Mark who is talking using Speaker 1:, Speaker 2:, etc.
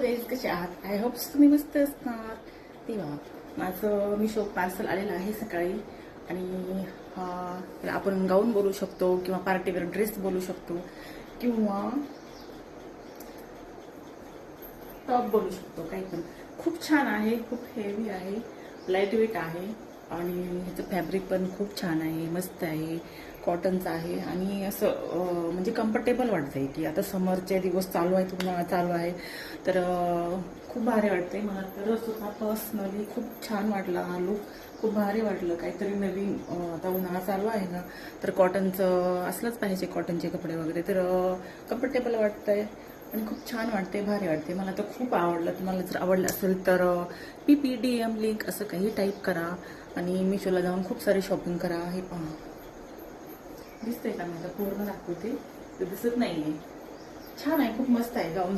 Speaker 1: Guys, कसे आहात? I hope तुम्ही मस्त असणार. तेव्हा माझं मिशो पार्सल आलेलं आहे सकाळी आणि त्याला आपण गाऊन बोलू शकतो किंवा पार्टीवेअर ड्रेस बोलू शकतो किंवा टॉप बोलू शकतो, काही पण. खूप छान आहे, खूप हेवी आहे, लाईट वेट आहे आणि ह्याचं फॅब्रिक पण खूप छान आहे, मस्त आहे, कॉटनचं आहे आणि असं म्हणजे कम्फर्टेबल वाटतंय की आता समरचे दिवस चालू आहेत, उन्हाळा चालू आहे तर खूप भारी वाटतंय मला. तर सुद्धा पर्सनली खूप छान वाटला हा लुक, खूप भारी वाटलं. काहीतरी नवीन, आता उन्हाळा चालू आहे ना, तर कॉटनचं असलंच पाहिजे, कॉटनचे कपडे वगैरे, तर कम्फर्टेबल वाटतंय आणि खूप छान वाटते, भारी वाटते. मला तर खूप आवडलं. तुम्हाला जर आवडलं असेल तर PPDM लिंक असं काही टाईप करा आणि मिशोला जाऊन खूप सारी शॉपिंग करा. हे पहा, दिसतंय का? मी आता पूर्ण दाखवते, ते दिसत नाहीये. छान आहे, खूप मस्त आहे गाऊन.